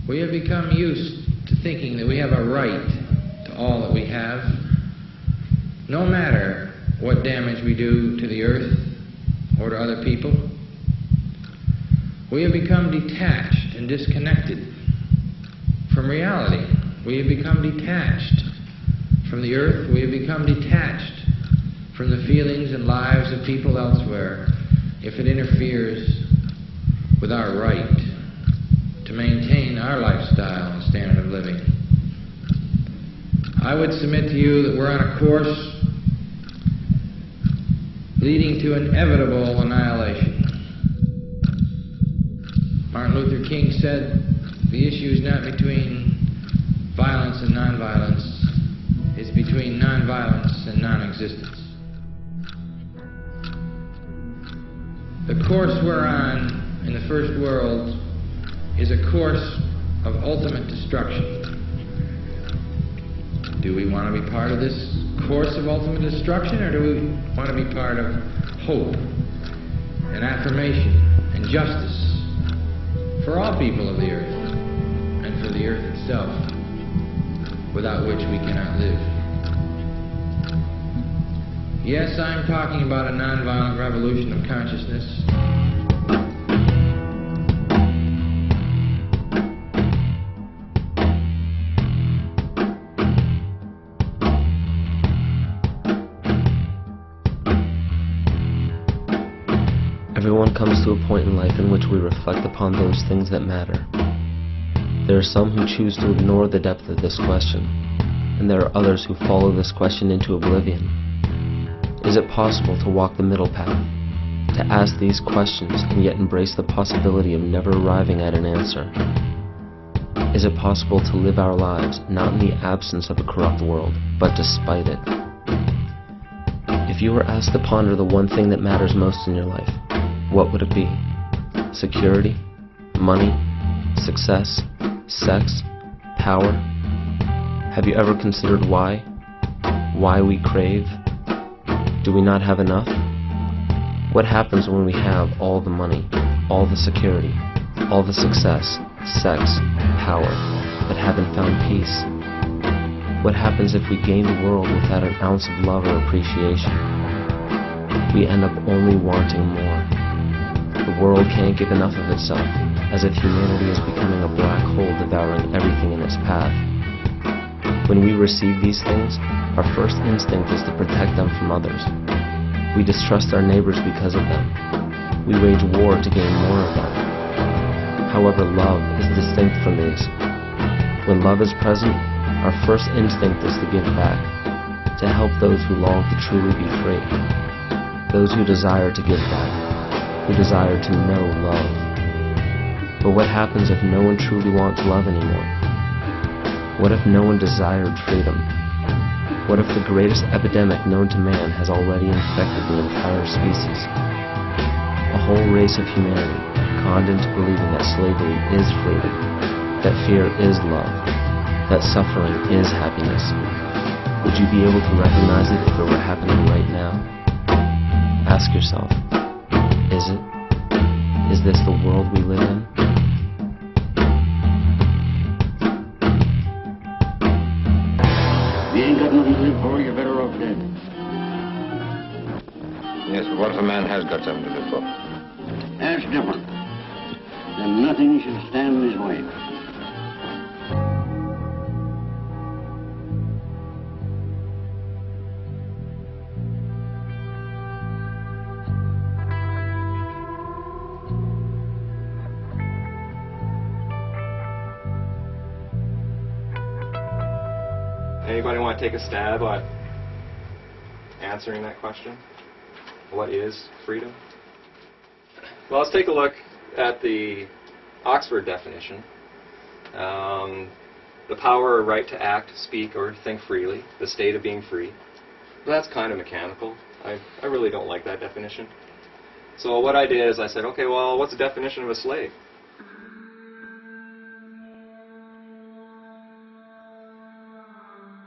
We have become used to thinking that we have a right to all that we have, no matter what damage we do to the earth or to other people. We have become detached and disconnected from reality. We have become detached from the earth. We have become detached from the feelings and lives of people elsewhere if it interferes with our right to maintain our lifestyle and standard of living. I would submit to you that we're on a course leading to inevitable annihilation. Martin Luther King said, the issue is not between violence and nonviolence, it's between nonviolence and non-existence. The course we're on in the first world is a course of ultimate destruction. Do we want to be part of this course of ultimate destruction, or do we want to be part of hope and affirmation and justice for all people of the earth and for the earth itself, without which we cannot live? Yes, I'm talking about a nonviolent revolution of consciousness. Everyone comes to a point in life in which we reflect upon those things that matter. There are some who choose to ignore the depth of this question, and there are others who follow this question into oblivion. Is it possible to walk the middle path, to ask these questions and yet embrace the possibility of never arriving at an answer? Is it possible to live our lives not in the absence of a corrupt world, but despite it? If you were asked to ponder the one thing that matters most in your life, what would it be? Security? Money? Success? Sex? Power? Have you ever considered why? Why we crave? Do we not have enough? What happens when we have all the money, all the security, all the success, sex, power, but haven't found peace? What happens if we gain the world without an ounce of love or appreciation? We end up only wanting more. The world can't get enough of itself, as if humanity is becoming a black hole devouring everything in its path. When we receive these things, our first instinct is to protect them from others. We distrust our neighbors because of them. We wage war to gain more of them. However, love is distinct from these. When love is present, our first instinct is to give back, to help those who long to truly be free, those who desire to give back, who desire to know love. But what happens if no one truly wants love anymore? What if no one desired freedom? What if the greatest epidemic known to man has already infected the entire species? A whole race of humanity conned into believing that slavery is freedom, that fear is love, that suffering is happiness. Would you be able to recognize it if it were happening right now? Ask yourself, is it? Is this the world we live in? You ain't got nothing to live for, you're better off dead. Yes, but what if a man has got something to live for? That's different. Then nothing should stand in his way. Anybody want to take a stab at answering that question? What is freedom? Well, let's take a look at the Oxford definition. The power or right to act, speak, or think freely, the state of being free. Well, that's kind of mechanical. I really don't like that definition. So what I did is I said, okay, well, what's the definition of a slave?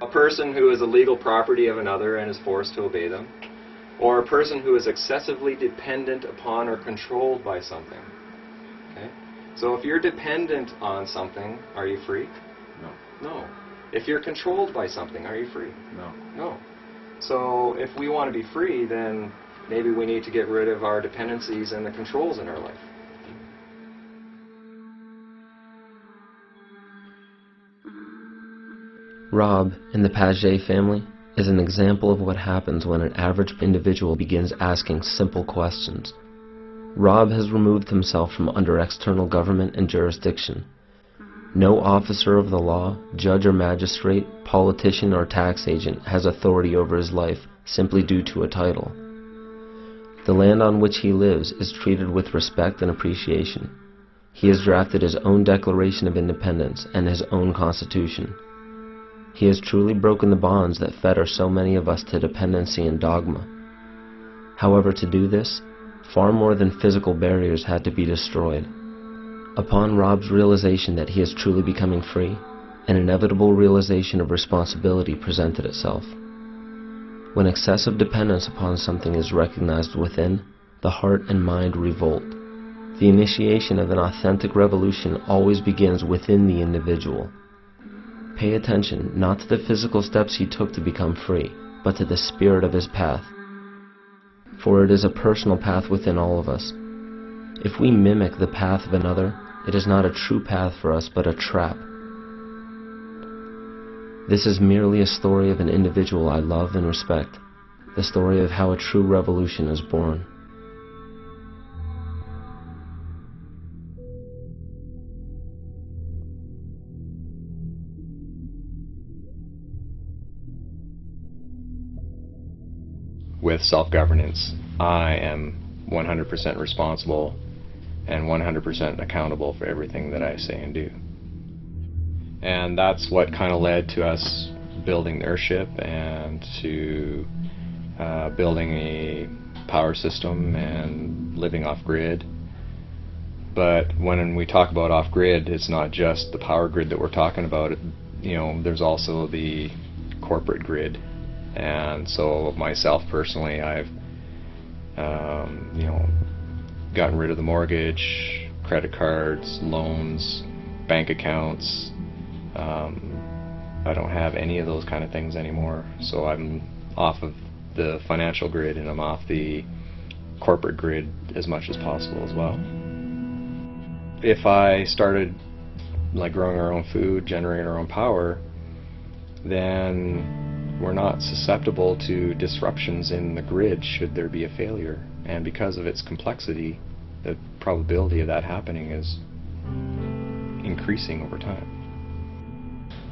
A person who is the legal property of another and is forced to obey them, or a person who is excessively dependent upon or controlled by something. Okay? So if you're dependent on something, are you free? No. No. If you're controlled by something, are you free? No. No. So if we want to be free, then maybe we need to get rid of our dependencies and the controls in our life. Rob, in the Paget family, is an example of what happens when an average individual begins asking simple questions. Rob has removed himself from under external government and jurisdiction. No officer of the law, judge or magistrate, politician or tax agent has authority over his life simply due to a title. The land on which he lives is treated with respect and appreciation. He has drafted his own Declaration of Independence and his own Constitution. He has truly broken the bonds that fetter so many of us to dependency and dogma. However, to do this, far more than physical barriers had to be destroyed. Upon Rob's realization that he is truly becoming free, an inevitable realization of responsibility presented itself. When excessive dependence upon something is recognized within, the heart and mind revolt. The initiation of an authentic revolution always begins within the individual. Pay attention not to the physical steps he took to become free, but to the spirit of his path. For it is a personal path within all of us. If we mimic the path of another, it is not a true path for us, but a trap. This is merely a story of an individual I love and respect, the story of how a true revolution is born. With self-governance, I am 100% responsible and 100% accountable for everything that I say and do. And that's what kind of led to us building the airship and to building a power system and living off-grid. But when we talk about off-grid, it's not just the power grid that we're talking about. There's also the corporate grid. And so myself personally, I've gotten rid of the mortgage, credit cards, loans, bank accounts. I don't have any of those kind of things anymore. So I'm off of the financial grid and I'm off the corporate grid as much as possible as well. If I started like growing our own food, generating our own power, then we're not susceptible to disruptions in the grid should there be a failure. And because of its complexity, the probability of that happening is increasing over time.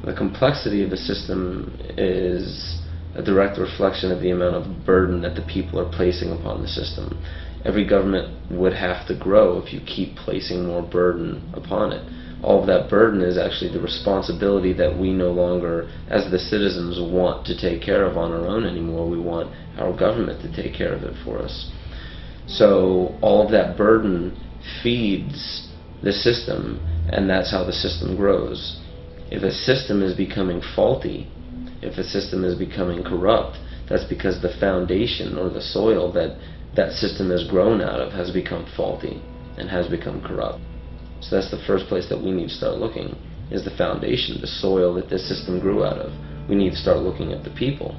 The complexity of the system is a direct reflection of the amount of burden that the people are placing upon the system. Every government would have to grow if you keep placing more burden upon it. All of that burden is actually the responsibility that we no longer, as the citizens, want to take care of on our own anymore. We want our government to take care of it for us. So all of that burden feeds the system, and that's how the system grows. If a system is becoming faulty, if a system is becoming corrupt, that's because the foundation or the soil that that system has grown out of has become faulty and has become corrupt. So that's the first place that we need to start looking, is the foundation, the soil that this system grew out of. We need to start looking at the people.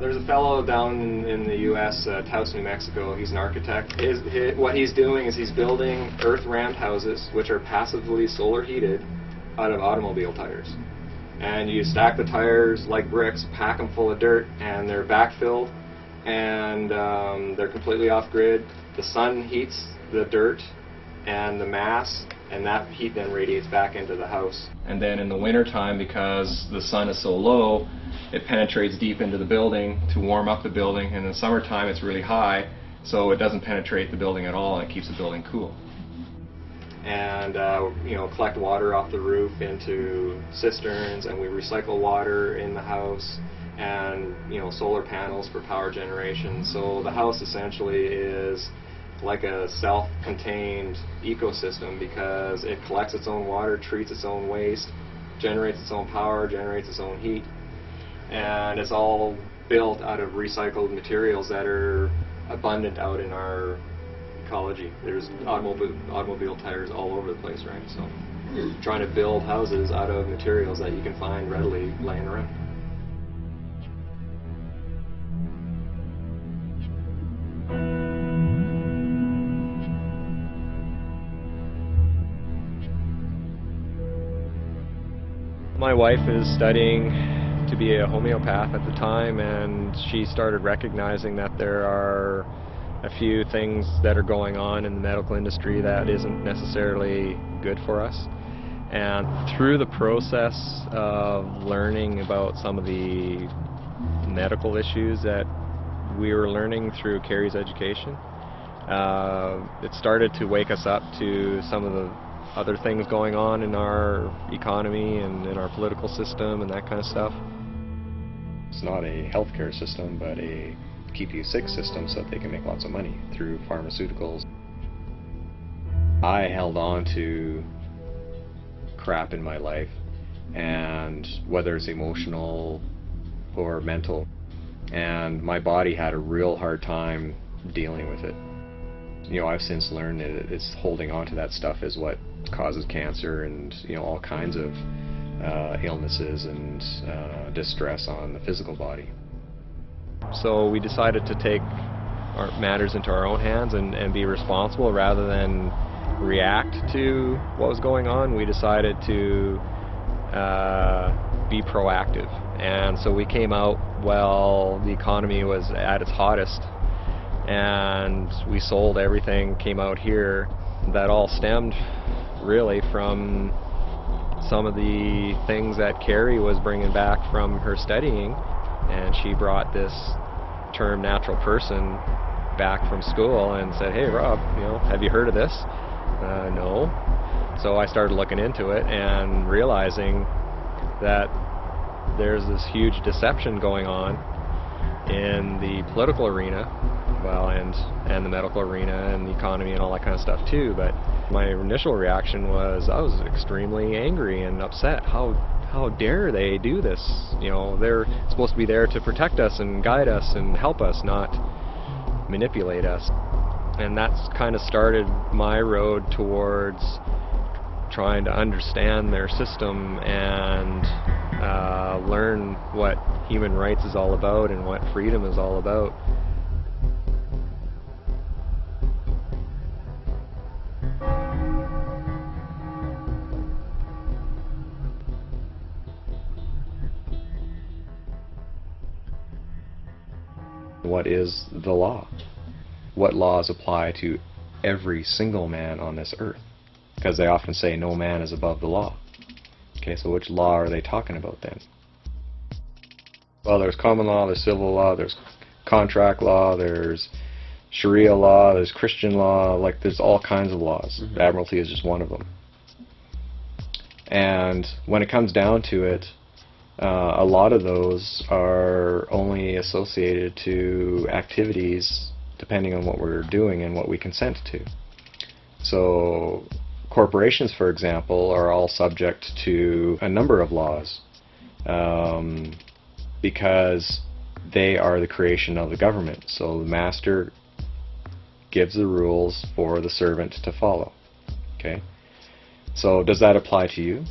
There's a fellow down in the U.S., Taos, New Mexico. He's an architect. What he's doing is he's building earth-rammed houses, which are passively solar heated, out of automobile tires. And you stack the tires like bricks, pack them full of dirt, and they're backfilled, and they're completely off-grid. The sun heats the dirt and the mass, and that heat then radiates back into the house. And then in the wintertime, because the sun is so low, it penetrates deep into the building to warm up the building, and in the summertime it's really high, so it doesn't penetrate the building at all, and it keeps the building cool. And collect water off the roof into cisterns, and we recycle water in the house, and solar panels for power generation. So the house essentially is like a self-contained ecosystem because it collects its own water, treats its own waste, generates its own power, generates its own heat, and it's all built out of recycled materials that are abundant out in our ecology. There's automobile tires all over the place, right? So trying to build houses out of materials that you can find readily laying around. My wife is studying to be a homeopath at the time, and she started recognizing that there are a few things that are going on in the medical industry that isn't necessarily good for us. And through the process of learning about some of the medical issues that we were learning through Carrie's education, it started to wake us up to some of the other things going on in our economy and in our political system and that kind of stuff. It's not a healthcare system, but a keep you sick system so that they can make lots of money through pharmaceuticals. I held on to crap in my life, and whether it's emotional or mental, and my body had a real hard time dealing with it. You know, I've since learned that it's holding on to that stuff is what causes cancer and, you know, all kinds of illnesses and distress on the physical body. So we decided to take our matters into our own hands and be responsible rather than react to what was going on. We decided to be proactive, and so we came out while the economy was at its hottest, and we sold everything, came out here. That all stemmed really from some of the things that Carrie was bringing back from her studying, and she brought this term natural person back from school and said, "Hey Rob, you know, have you heard of this?" No. So I started looking into it and realizing that there's this huge deception going on in the political arena, well, and the medical arena and the economy and all that kind of stuff too. But my initial reaction was I was extremely angry and upset. How dare they do this? You know, they're supposed to be there to protect us and guide us and help us, not manipulate us. And that's kind of started my road towards trying to understand their system and learn what human rights is all about and what freedom is all about. What is the law? What laws apply to every single man on this earth? Because they often say no man is above the law. Okay, so which law are they talking about then? Well, there's common law, there's civil law, there's contract law, there's Sharia law, there's Christian law, like there's all kinds of laws. Mm-hmm. Admiralty is just one of them. And when it comes down to it, a lot of those are only associated to activities depending on what we're doing and what we consent to. So corporations, for example, are all subject to a number of laws because they are the creation of the government. So the master gives the rules for the servant to follow. Okay? So does that apply to you?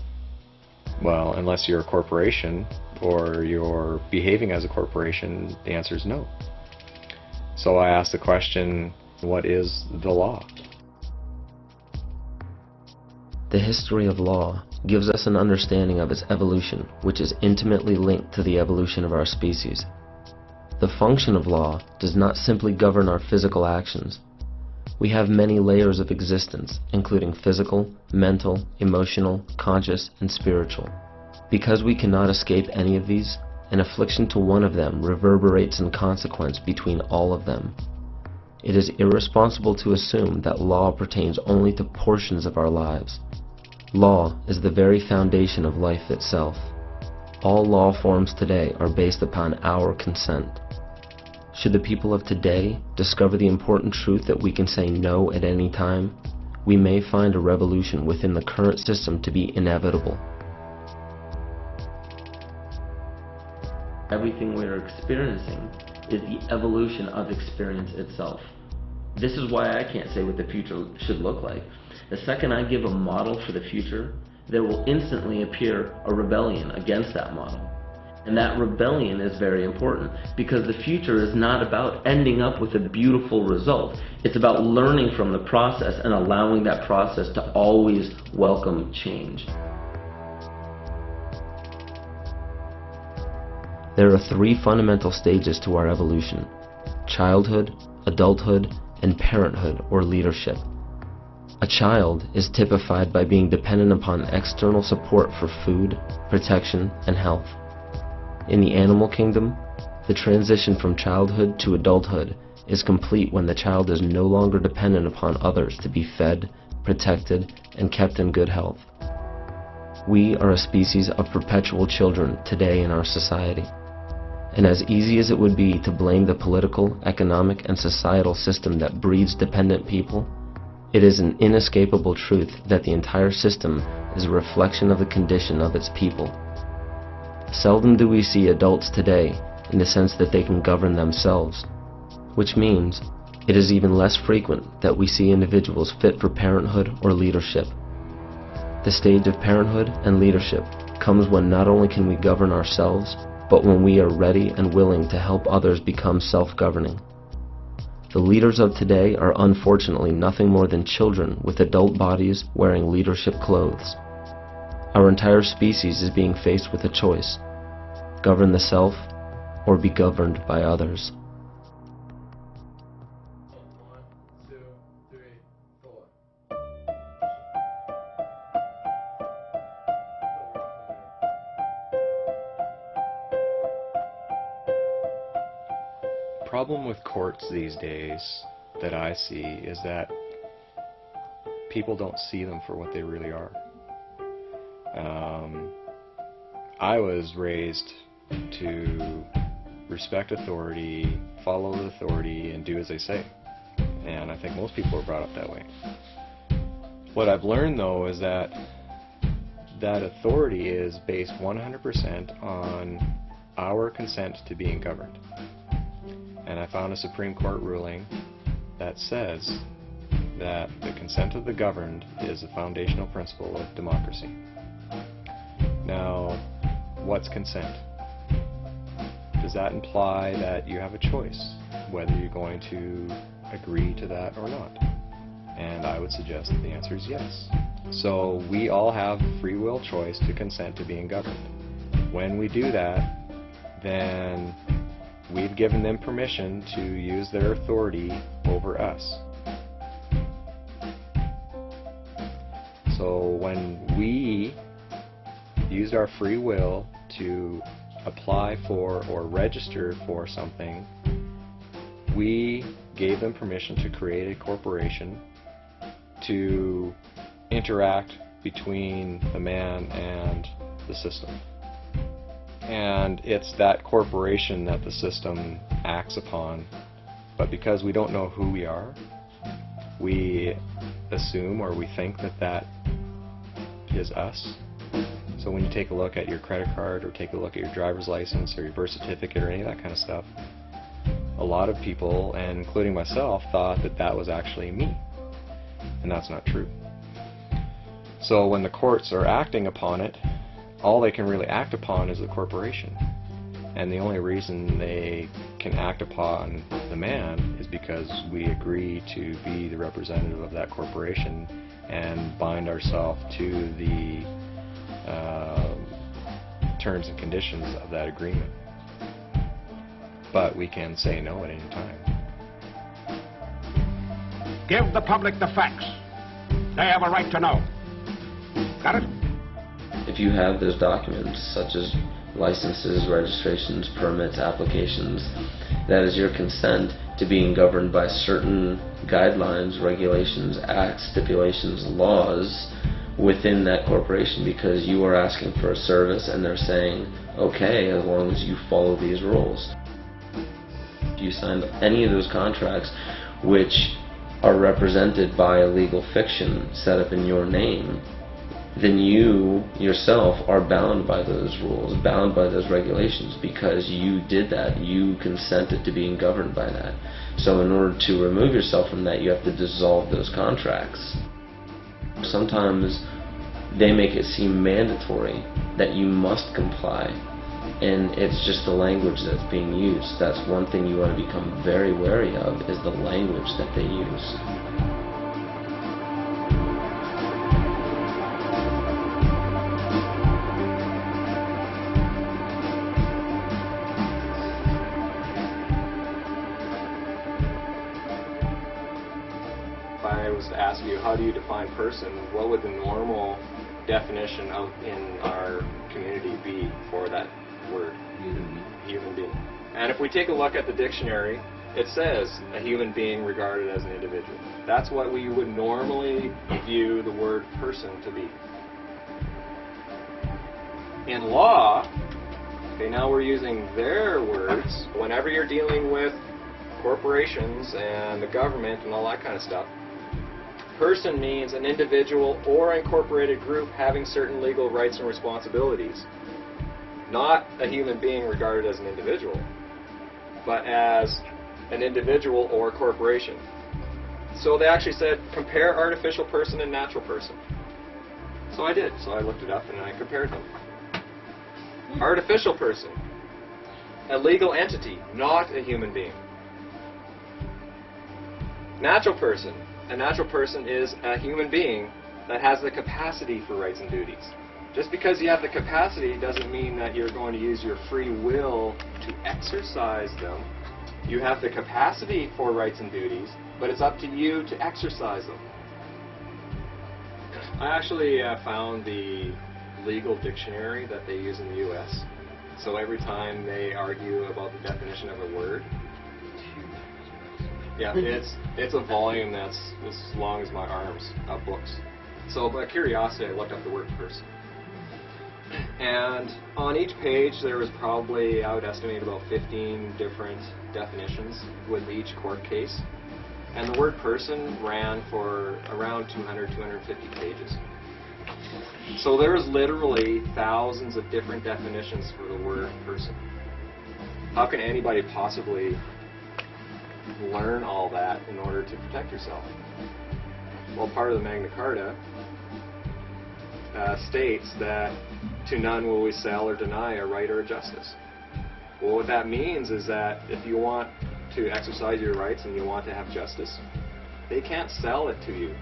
Well, unless you're a corporation or you're behaving as a corporation, the answer is no. So I asked the question, what is the law? The history of law gives us an understanding of its evolution, which is intimately linked to the evolution of our species. The function of law does not simply govern our physical actions. We have many layers of existence, including physical, mental, emotional, conscious, and spiritual. Because we cannot escape any of these, an affliction to one of them reverberates in consequence between all of them. It is irresponsible to assume that law pertains only to portions of our lives. Law is the very foundation of life itself. All law forms today are based upon our consent. Should the people of today discover the important truth that we can say no at any time, we may find a revolution within the current system to be inevitable. Everything we are experiencing is the evolution of experience itself. This is why I can't say what the future should look like. The second I give a model for the future, there will instantly appear a rebellion against that model. And that rebellion is very important because the future is not about ending up with a beautiful result. It's about learning from the process and allowing that process to always welcome change. There are three fundamental stages to our evolution: childhood, adulthood, and parenthood or leadership. A child is typified by being dependent upon external support for food, protection, and health. In the animal kingdom, the transition from childhood to adulthood is complete when the child is no longer dependent upon others to be fed, protected, and kept in good health. We are a species of perpetual children today in our society. And as easy as it would be to blame the political, economic, and societal system that breeds dependent people, it is an inescapable truth that the entire system is a reflection of the condition of its people. Seldom do we see adults today in the sense that they can govern themselves, which means it is even less frequent that we see individuals fit for parenthood or leadership. The stage of parenthood and leadership comes when not only can we govern ourselves, but when we are ready and willing to help others become self-governing. The leaders of today are unfortunately nothing more than children with adult bodies wearing leadership clothes. Our entire species is being faced with a choice: govern the self or be governed by others. 1, 2, 3, 4. Problem with courts these days that I see is that people don't see them for what they really are. I was raised to respect authority, follow the authority, and do as they say. And I think most people are brought up that way. What I've learned, though, is that authority is based 100% on our consent to being governed. And I found a Supreme Court ruling that says that the consent of the governed is a foundational principle of democracy. Now, what's consent? Does that imply that you have a choice whether you're going to agree to that or not? And I would suggest that the answer is yes. So we all have free will choice to consent to being governed. When we do that, then we've given them permission to use their authority over us. So when we used our free will to apply for or register for something, we gave them permission to create a corporation to interact between the man and the system. And it's that corporation that the system acts upon. But because we don't know who we are, we assume or we think that that is us. So when you take a look at your credit card or take a look at your driver's license or your birth certificate or any of that kind of stuff, a lot of people, and including myself, thought that that was actually me. And that's not true. So when the courts are acting upon it, all they can really act upon is the corporation. And the only reason they can act upon the man is because we agree to be the representative of that corporation and bind ourselves to the terms and conditions of that agreement. But we can say no at any time. Give the public the facts. They have a right to know. Got it? If you have those documents, such as licenses, registrations, permits, applications, that is your consent to being governed by certain guidelines, regulations, acts, stipulations, laws within that corporation, because you are asking for a service and they're saying, okay, as long as you follow these rules. If you sign any of those contracts which are represented by a legal fiction set up in your name, then you yourself are bound by those rules, bound by those regulations, because you did that. You consented to being governed by that. So in order to remove yourself from that, you have to dissolve those contracts. Sometimes they make it seem mandatory that you must comply, and it's just the language that's being used. That's one thing you want to become very wary of, is the language that they use. If I was to ask you, how do you define person, what would the normal definition out in our community be for that word? Human being. And if we take a look at the dictionary, it says a human being regarded as an individual. That's what we would normally view the word person to be. In law, okay, now we're using their words. Whenever you're dealing with corporations and the government and all that kind of stuff, person means an individual or incorporated group having certain legal rights and responsibilities. Not a human being regarded as an individual, but as an individual or corporation. So they actually said, compare artificial person and natural person. So I did. So I looked it up and I compared them. Artificial person, a legal entity, not a human being. Natural person. A natural person is a human being that has the capacity for rights and duties. Just because you have the capacity doesn't mean that you're going to use your free will to exercise them. You have the capacity for rights and duties, but it's up to you to exercise them. I actually found the legal dictionary that they use in the U.S. So every time they argue about the definition of a word, yeah, it's a volume that's as long as my arms of books. So by curiosity, I looked up the word person. And on each page, there was probably, I would estimate, about 15 different definitions with each court case. And the word person ran for around 200, 250 pages. So there was literally thousands of different definitions for the word person. How can anybody possibly learn all that in order to protect yourself? Well, part of the Magna Carta states that to none will we sell or deny a right or a justice. Well, what that means is that if you want to exercise your rights and you want to have justice, they can't sell it to you.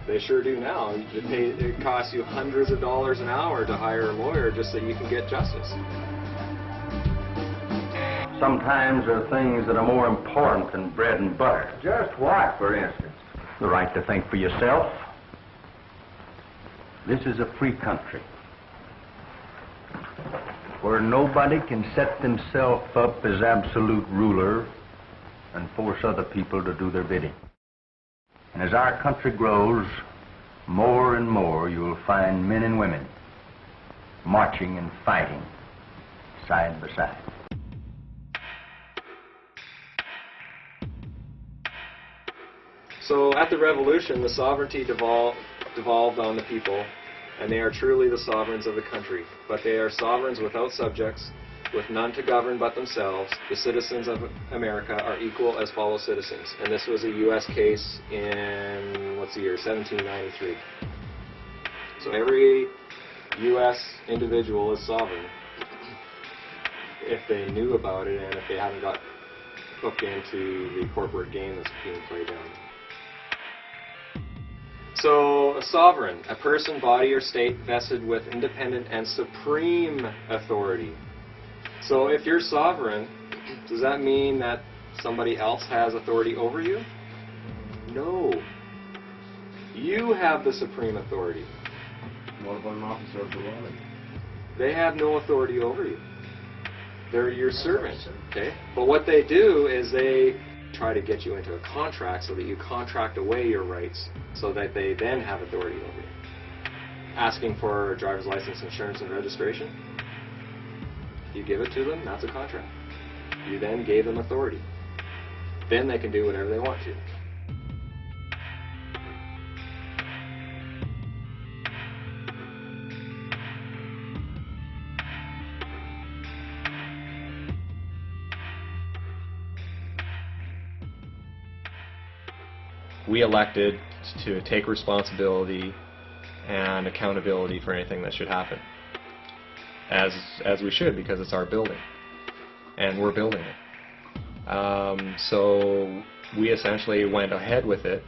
They sure do now. It costs you hundreds of dollars an hour to hire a lawyer just so you can get justice. Sometimes there are things that are more important than bread and butter. Just what, for instance? The right to think for yourself. This is a free country where nobody can set themselves up as absolute ruler and force other people to do their bidding. And as our country grows, more and more you'll find men and women marching and fighting side by side. So at the Revolution, the sovereignty devolved on the people, and they are truly the sovereigns of the country. But they are sovereigns without subjects, with none to govern but themselves. The citizens of America are equal as fellow citizens. And this was a U.S. case in, what's the year, 1793. So every U.S. individual is sovereign if they knew about it and if they hadn't got hooked into the corporate game that's being played down. So, a sovereign, a person, body, or state vested with independent and supreme authority. So, if you're sovereign, does that mean that somebody else has authority over you? No. You have the supreme authority. What about an officer of the law? They have no authority over you. They're your servant, okay? But what they do is they try to get you into a contract so that you contract away your rights so that they then have authority over you. Asking for a driver's license, insurance, and registration, you give it to them, that's a contract. You then gave them authority. Then they can do whatever they want to. We elected to take responsibility and accountability for anything that should happen, as we should, because it's our building and we're building it. So we essentially went ahead with it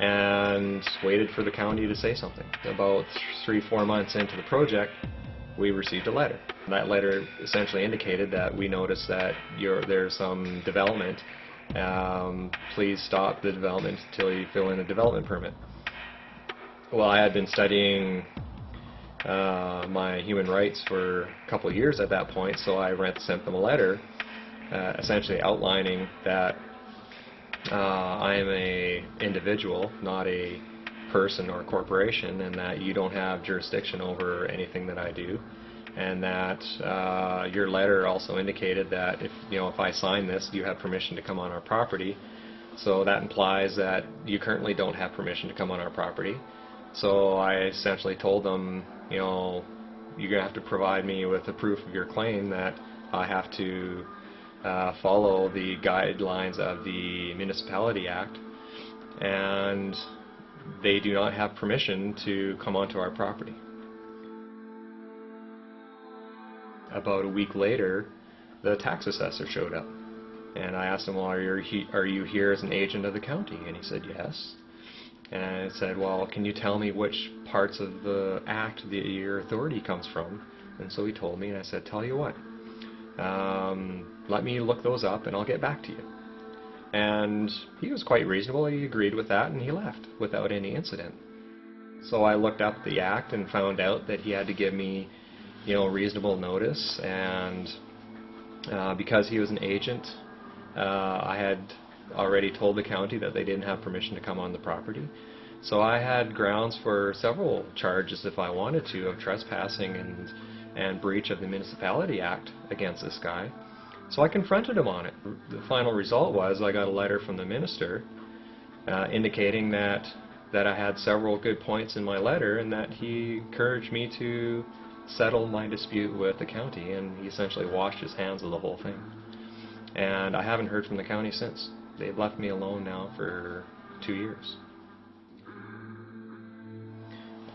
and waited for the county to say something. About 3-4 months into the project, we received a letter. That letter essentially indicated that we noticed that there's some development. Please stop the development until you fill in a development permit. Well, I had been studying my human rights for a couple of years at that point, so I sent them a letter essentially outlining that I am an individual, not a person or corporation, and that you don't have jurisdiction over anything that I do. And that your letter also indicated that if I sign this, you have permission to come on our property. So that implies that you currently don't have permission to come on our property. So I essentially told them, you're going to have to provide me with a proof of your claim that I have to follow the guidelines of the Municipality Act, and they do not have permission to come onto our property. About a week later, the tax assessor showed up, and I asked him, well, are you here as an agent of the county? And he said, yes. And I said, well, can you tell me which parts of the act that your authority comes from? And so he told me, and I said, tell you what, let me look those up and I'll get back to you. And he was quite reasonable. He agreed with that, and he left without any incident. So I looked up the act and found out that he had to give me reasonable notice, and because he was an agent, I had already told the county that they didn't have permission to come on the property. So I had grounds for several charges, if I wanted to, of trespassing and breach of the Municipality Act against this guy. So I confronted him on it. The final result was I got a letter from the minister indicating that I had several good points in my letter, and that he encouraged me to settle my dispute with the county, and he essentially washed his hands of the whole thing. And I haven't heard from the county since. They've left me alone now for 2 years.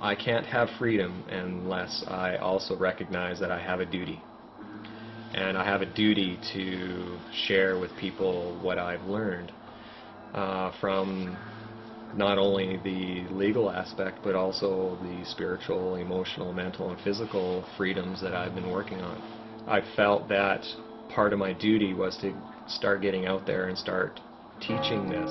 I can't have freedom unless I also recognize that I have a duty. And I have a duty to share with people what I've learned from not only the legal aspect, but also the spiritual, emotional, mental, and physical freedoms that I've been working on. I felt that part of my duty was to start getting out there and start teaching this.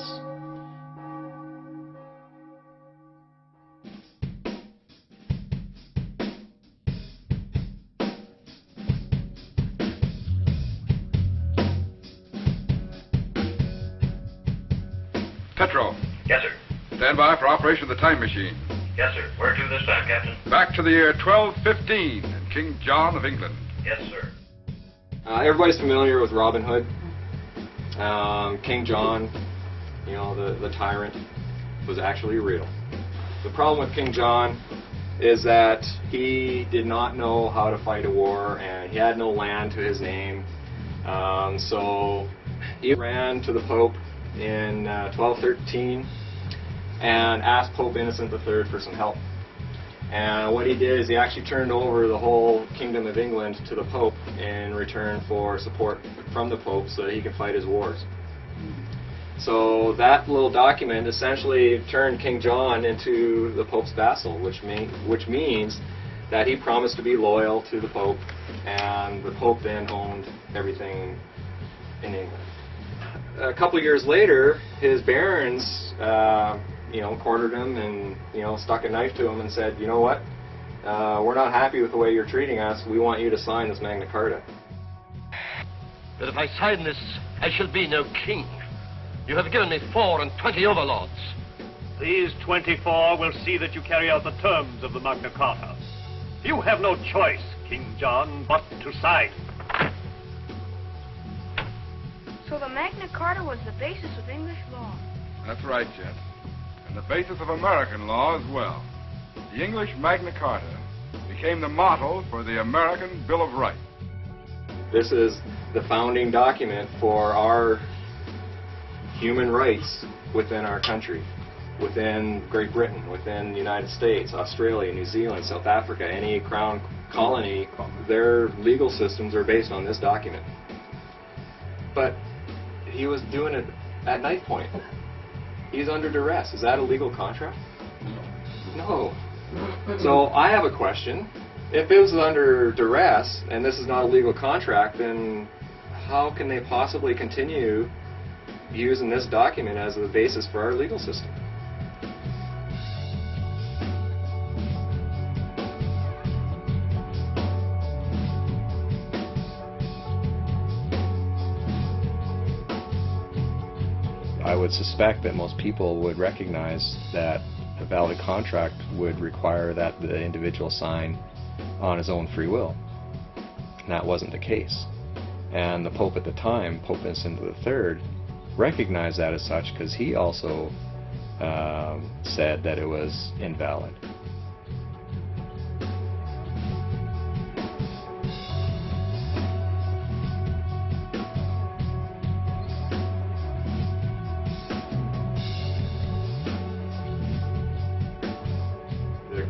Petro. Yes, sir. Stand by for operation of the time machine. Yes, sir. Where to this time, Captain? Back to the year 1215 and King John of England. Yes, sir. Everybody's familiar with Robin Hood. King John, the tyrant, was actually real. The problem with King John is that he did not know how to fight a war, and he had no land to his name. So he ran to the Pope in 1213 and asked Pope Innocent III for some help. And what he did is he actually turned over the whole Kingdom of England to the Pope in return for support from the Pope so that he could fight his wars. So that little document essentially turned King John into the Pope's vassal, which means that he promised to be loyal to the Pope, and the Pope then owned everything in England. A couple of years later, his barons cornered him and stuck a knife to him and said, you know what, we're not happy with the way you're treating us. We want you to sign this Magna Carta. But if I sign this, I shall be no king. You have given me 24 overlords. These 24 will see that you carry out the terms of the Magna Carta. You have no choice, King John, but to sign. So the Magna Carta was the basis of English law. That's right, Jet. And the basis of American law as well. The English Magna Carta became the model for the American Bill of Rights. This is the founding document for our human rights within our country, within Great Britain, within the United States, Australia, New Zealand, South Africa, any crown colony. Their legal systems are based on this document. But he was doing it at night point. He's under duress. Is that a legal contract? No. So I have a question. If it was under duress and this is not a legal contract, then how can they possibly continue using this document as the basis for our legal system? I would suspect that most people would recognize that a valid contract would require that the individual sign on his own free will. And that wasn't the case. And the Pope at the time, Pope Innocent III, recognized that as such because he also said that it was invalid.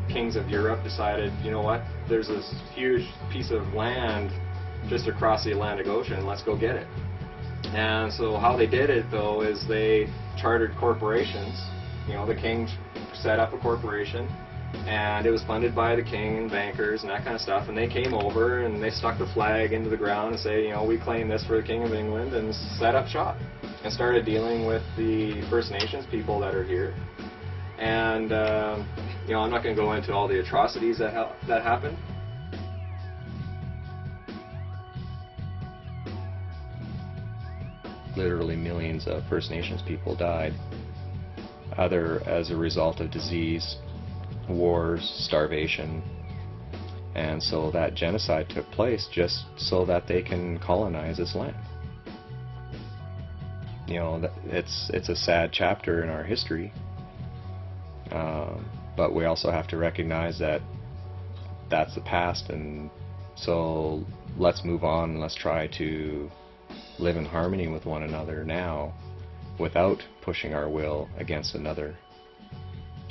Kings of Europe decided, you know what, there's this huge piece of land just across the Atlantic Ocean, let's go get it. And so how they did it, though, is they chartered corporations. You know, the king set up a corporation, and it was funded by the king and bankers and that kind of stuff, and they came over and they stuck the flag into the ground and say, you know, we claim this for the King of England, and set up shop and started dealing with the First Nations people that are here. And you know, I'm not going to go into all the atrocities that happened. Literally millions of First Nations people died, either as a result of disease, wars, starvation, and so that genocide took place just so that they can colonize this land. You know, it's a sad chapter in our history. But we also have to recognize that that's the past, and so let's move on and let's try to live in harmony with one another now without pushing our will against another,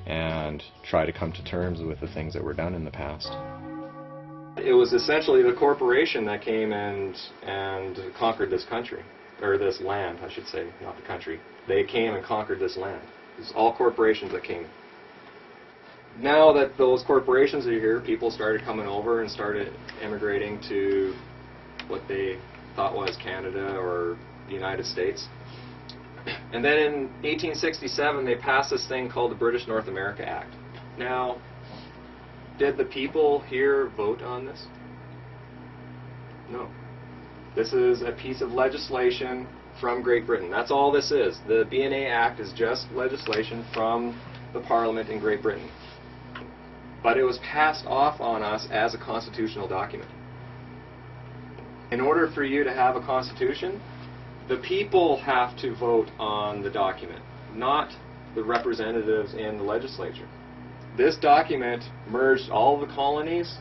and try to come to terms with the things that were done in the past. It was essentially the corporation that came and conquered this country, or this land, I should say, not the country. They came and conquered this land. It was all corporations that came. Now that those corporations are here, people started coming over and started immigrating to what they thought was Canada or the United States. And then in 1867, they passed this thing called the British North America Act. Now, did the people here vote on this? No. This is a piece of legislation from Great Britain. That's all this is. The BNA Act is just legislation from the Parliament in Great Britain. But it was passed off on us as a constitutional document. In order for you to have a constitution, the people have to vote on the document, not the representatives in the legislature. This document merged all the colonies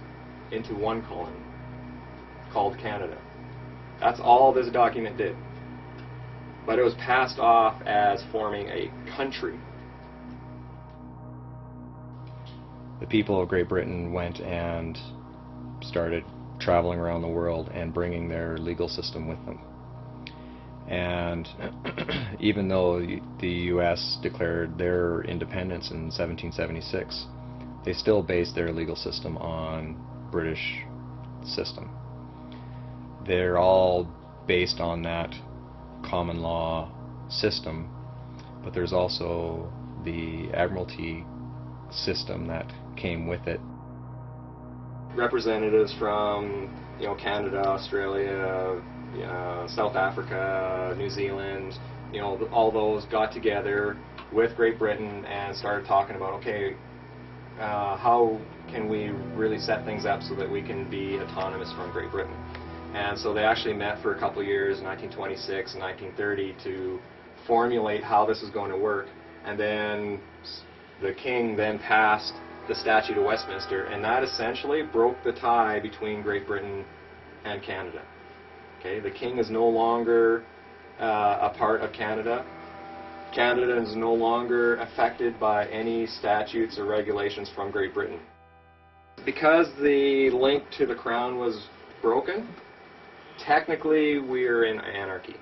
into one colony called Canada. That's all this document did. But it was passed off as forming a country. The people of Great Britain went and started traveling around the world and bringing their legal system with them. And even though the U.S. declared their independence in 1776, they still based their legal system on British system. They're all based on that common law system, but there's also the Admiralty system that came with it. Representatives from, you know, Canada, Australia, South Africa, New Zealand, you know, all those got together with Great Britain and started talking about, okay, how can we really set things up so that we can be autonomous from Great Britain? And so they actually met for a couple of years, 1926 and 1930, to formulate how this is going to work. And then the king then passed the Statute of Westminster, and that essentially broke the tie between Great Britain and Canada. Okay, the king is no longer a part of Canada. Canada is no longer affected by any statutes or regulations from Great Britain. Because the link to the crown was broken, technically we're in anarchy.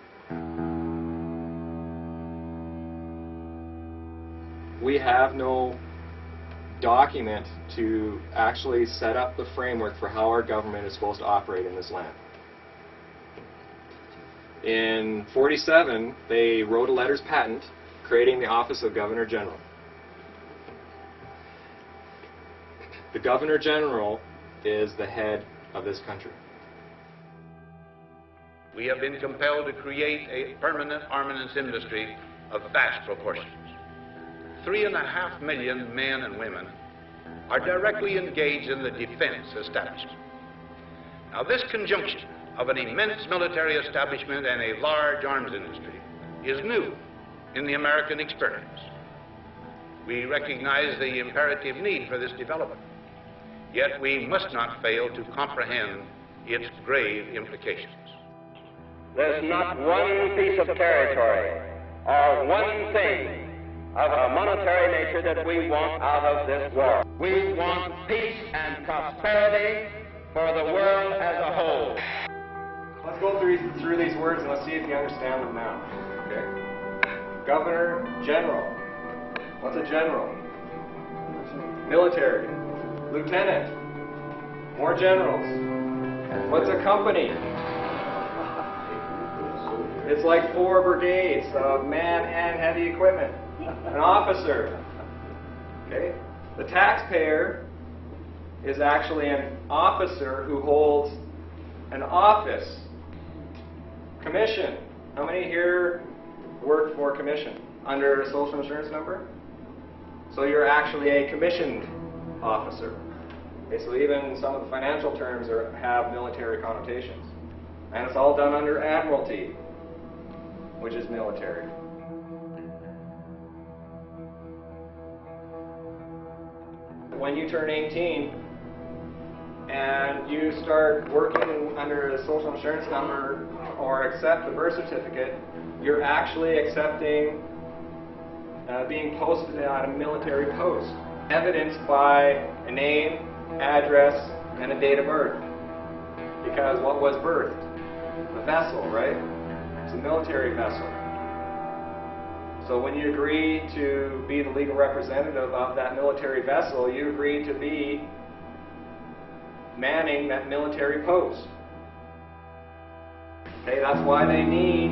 We have no document to actually set up the framework for how our government is supposed to operate in this land. In 47, they wrote a letters patent creating the office of Governor General. The Governor General is the head of this country. We have been compelled to create a permanent armaments industry of vast proportions. 3.5 million men and women are directly engaged in the defense establishment. Now, this conjunction of an immense military establishment and a large arms industry is new in the American experience. We recognize the imperative need for this development, yet we must not fail to comprehend its grave implications. There's not one piece of territory or one thing of a monetary nature that we want out of this war. We want peace and prosperity for the world as a whole. Let's go through these words and let's see if you understand them now. Okay? Governor General. What's a general? Military. Lieutenant. More generals. What's a company? It's like 4 brigades of man and heavy equipment. An officer. Okay? The taxpayer is actually an officer who holds an office. Commission. How many here work for commission under a social insurance number? So you're actually a commissioned officer. Okay, so even some of the financial terms have military connotations. And it's all done under admiralty, which is military. When you turn 18 and you start working under a social insurance number or accept the birth certificate, you're actually accepting being posted at a military post, evidenced by a name, address, and a date of birth. Because what was birthed? A vessel, right? It's a military vessel. So when you agree to be the legal representative of that military vessel, you agree to be manning that military post. Okay, that's why they need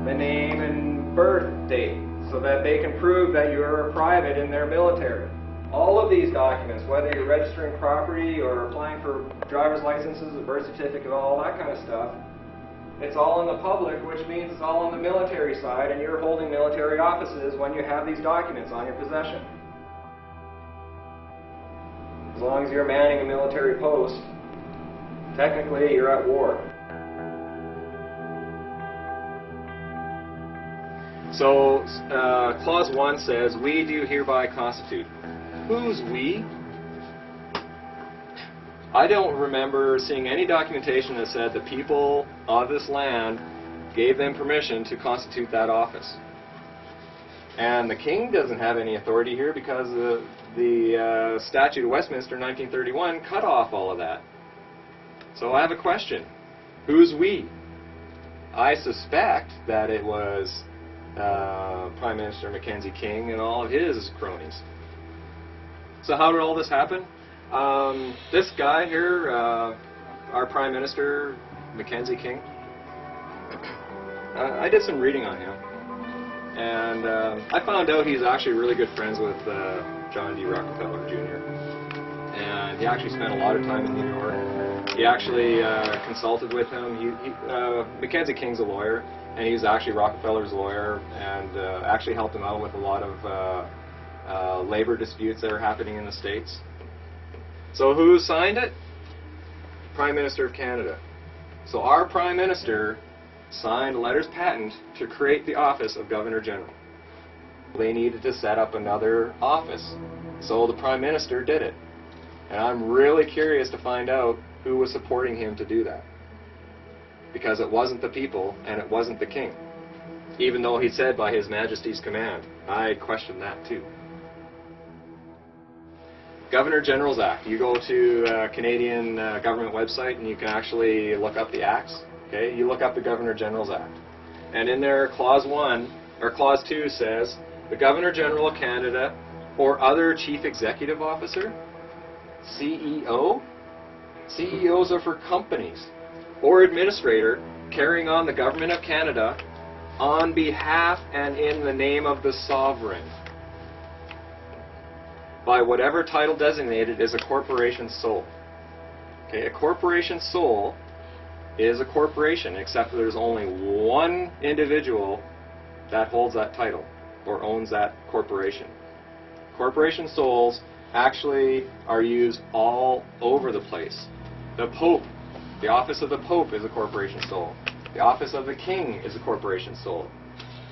the name and birth date, so that they can prove that you're a private in their military. All of these documents, whether you're registering property or applying for driver's licenses, a birth certificate, all that kind of stuff, it's all in the public, which means it's all on the military side, and you're holding military offices when you have these documents on your possession. As long as you're manning a military post, technically you're at war. So, Clause 1 says, "We do hereby constitute." Who's we? I don't remember seeing any documentation that said the people of this land gave them permission to constitute that office. And the king doesn't have any authority here because the Statute of Westminster 1931 cut off all of that. So I have a question. Who's we? I suspect that it was Prime Minister Mackenzie King and all of his cronies. So how did all this happen? This guy here, our Prime Minister, Mackenzie King, I did some reading on him. And I found out he's actually really good friends with John D. Rockefeller Jr. And he actually spent a lot of time in New York. He actually consulted with him. Mackenzie King's a lawyer, and he was actually Rockefeller's lawyer, and actually helped him out with a lot of labor disputes that are happening in the States. So who signed it? Prime Minister of Canada. So our Prime Minister signed letters patent to create the office of Governor General. They needed to set up another office, so the Prime Minister did it. And I'm really curious to find out who was supporting him to do that. Because it wasn't the people, and it wasn't the king. Even though he said by His Majesty's command. I question that too. Governor General's Act. You go to Canadian government website and you can actually look up the acts. Okay, you look up the Governor General's Act. And in there, Clause 1, or Clause 2 says, the Governor General of Canada or other Chief Executive Officer, CEO. CEOs are for companies. Or administrator carrying on the Government of Canada on behalf and in the name of the sovereign, by whatever title designated is a corporation sole. Okay, a corporation sole is a corporation, except there's only one individual that holds that title or owns that corporation. Corporation soles actually are used all over the place. The Pope, the office of the Pope is a corporation sole. The office of the King is a corporation sole.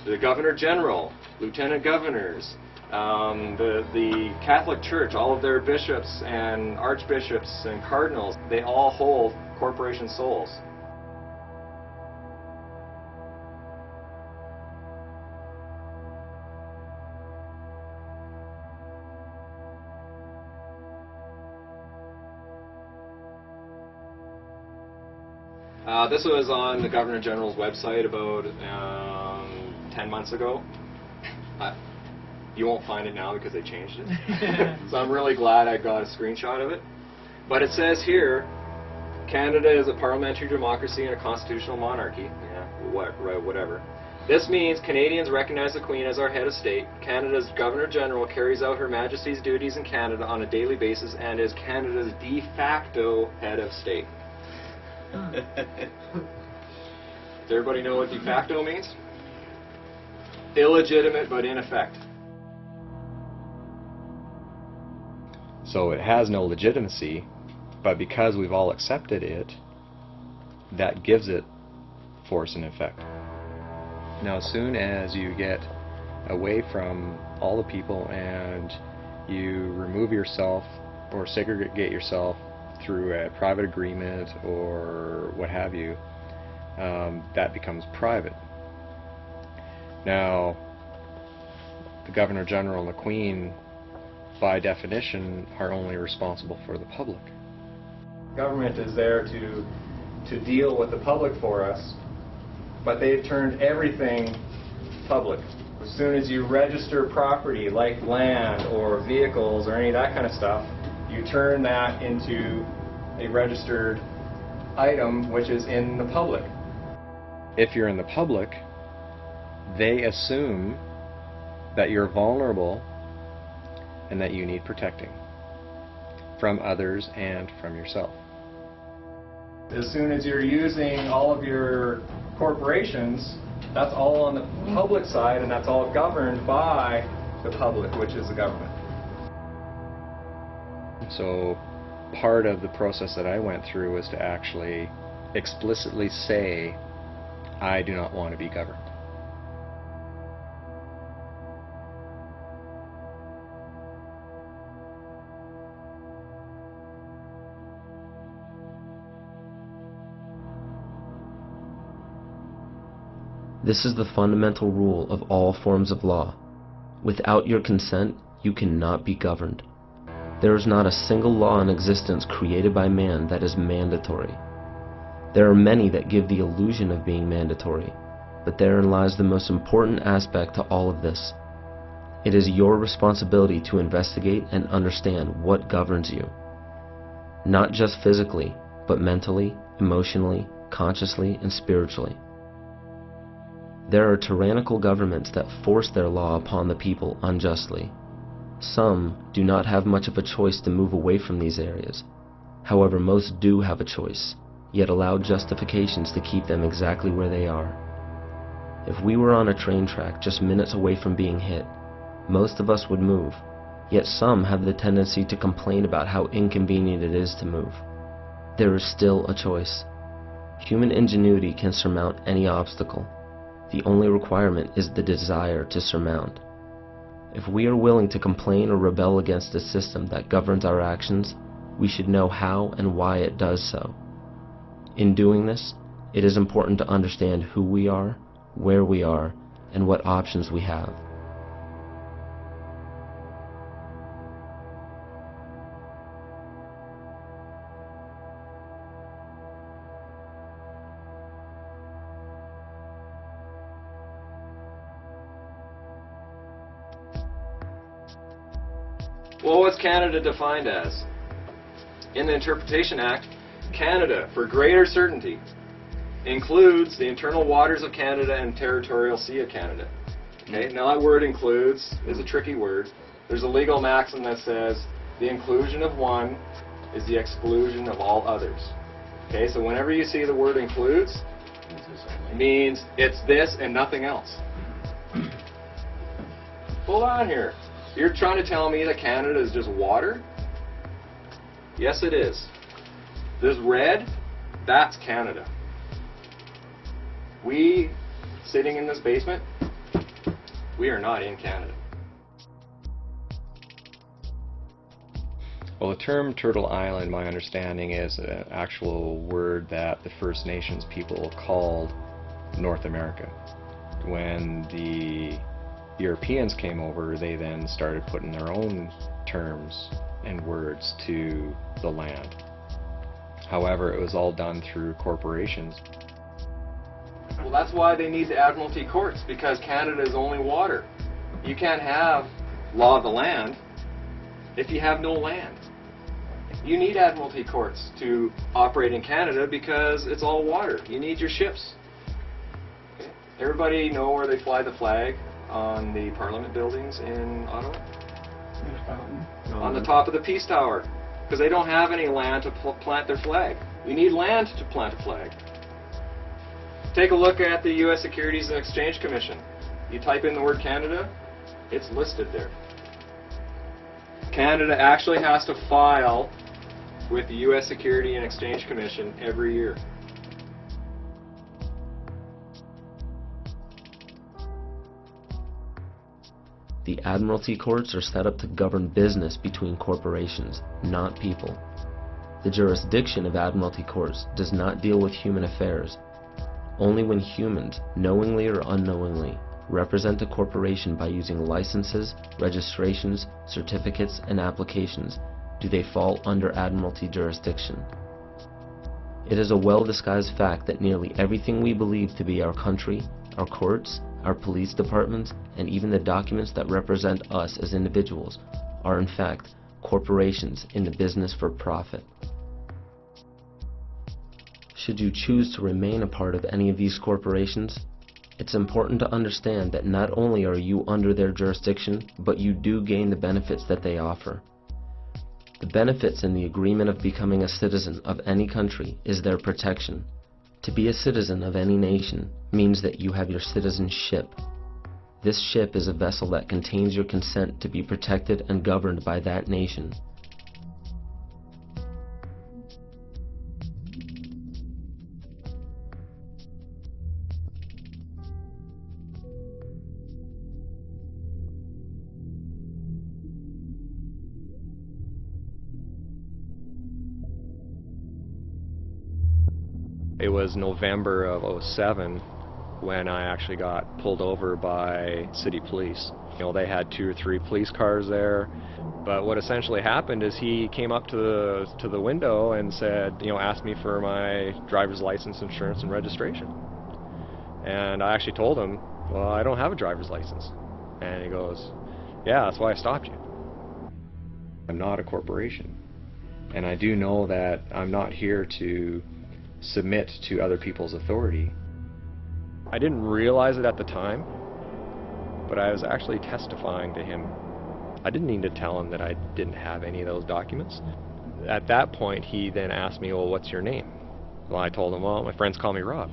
The Governor General, Lieutenant Governors, the Catholic Church, all of their bishops and archbishops and cardinals, they all hold corporation soles. This was on the Governor General's website about 10 months ago. You won't find it now because they changed it. So I'm really glad I got a screenshot of it. But it says here, Canada is a parliamentary democracy and a constitutional monarchy. Yeah, whatever. This means Canadians recognize the Queen as our head of state. Canada's Governor General carries out Her Majesty's duties in Canada on a daily basis and is Canada's de facto head of state. Does everybody know what de facto means? Illegitimate but in effect. So it has no legitimacy, but because we've all accepted it, that gives it force and effect. Now, as soon as you get away from all the people and you remove yourself or segregate yourself through a private agreement or what have you, that becomes private. Now, the Governor General and the Queen, by definition, are only responsible for the public. Government is there to deal with the public for us, but they've turned everything public. As soon as you register property like land or vehicles or any of that kind of stuff, you turn that into a registered item which is in the public. If you're in the public, they assume that you're vulnerable and that you need protecting from others and from yourself. As soon as you're using all of your corporations, that's all on the public side and that's all governed by the public, which is the government. So part of the process that I went through was to actually explicitly say, I do not want to be governed. This is the fundamental rule of all forms of law. Without your consent, you cannot be governed. There is not a single law in existence created by man that is mandatory. There are many that give the illusion of being mandatory, but therein lies the most important aspect to all of this. It is your responsibility to investigate and understand what governs you. Not just physically, but mentally, emotionally, consciously, and spiritually. There are tyrannical governments that force their law upon the people unjustly. Some do not have much of a choice to move away from these areas. However, most do have a choice, yet allow justifications to keep them exactly where they are. If we were on a train track just minutes away from being hit, most of us would move, yet some have the tendency to complain about how inconvenient it is to move. There is still a choice. Human ingenuity can surmount any obstacle. The only requirement is the desire to surmount. If we are willing to complain or rebel against a system that governs our actions, we should know how and why it does so. In doing this, it is important to understand who we are, where we are, and what options we have. Well, what's Canada defined as? In the Interpretation Act, Canada, for greater certainty, includes the internal waters of Canada and territorial sea of Canada. Okay, now that word includes is a tricky word. There's a legal maxim that says the inclusion of one is the exclusion of all others. Okay, so whenever you see the word includes, it means it's this and nothing else. Hold on here. You're trying to tell me that Canada is just water? Yes, it is. This red, that's Canada. We, sitting in this basement, we are not in Canada. Well, the term Turtle Island, my understanding, is an actual word that the First Nations people called North America. When the Europeans came over, they then started putting their own terms and words to the land. However, it was all done through corporations. Well, that's why they need the Admiralty courts, because Canada is only water. You can't have law of the land if you have no land. You need Admiralty courts to operate in Canada because it's all water. You need your ships. Okay. Everybody know where they fly the flag on the Parliament buildings in Ottawa? On the top of the Peace Tower, because they don't have any land to plant their flag. We need land to plant a flag. Take a look at the U.S. Securities and Exchange Commission. You type in the word Canada, it's listed there. Canada actually has to file with the U.S. Securities and Exchange Commission every year. The Admiralty courts are set up to govern business between corporations, not people. The jurisdiction of Admiralty courts does not deal with human affairs. Only when humans, knowingly or unknowingly, represent a corporation by using licenses, registrations, certificates, and applications do they fall under Admiralty jurisdiction. It is a well-disguised fact that nearly everything we believe to be our country, our courts, our police departments, and even the documents that represent us as individuals are in fact corporations in the business for profit. Should you choose to remain a part of any of these corporations, it's important to understand that not only are you under their jurisdiction, but you do gain the benefits that they offer. The benefits in the agreement of becoming a citizen of any country is their protection. To be a citizen of any nation means that you have your citizenship. This ship is a vessel that contains your consent to be protected and governed by that nation. It was November of '07 when I actually got pulled over by city police. You know, they had 2 or 3 police cars there, but what essentially happened is he came up to the window and said, you know, asked me for my driver's license, insurance, and registration. And I actually told him, well, I don't have a driver's license. And he goes, yeah, that's why I stopped you. I'm not a corporation, and I do know that I'm not here to submit to other people's authority. I didn't realize it at the time, but I was actually testifying to him. I didn't need to tell him that I didn't have any of those documents. At that point, he then asked me, well, what's your name? Well, I told him, well, my friends call me Rob.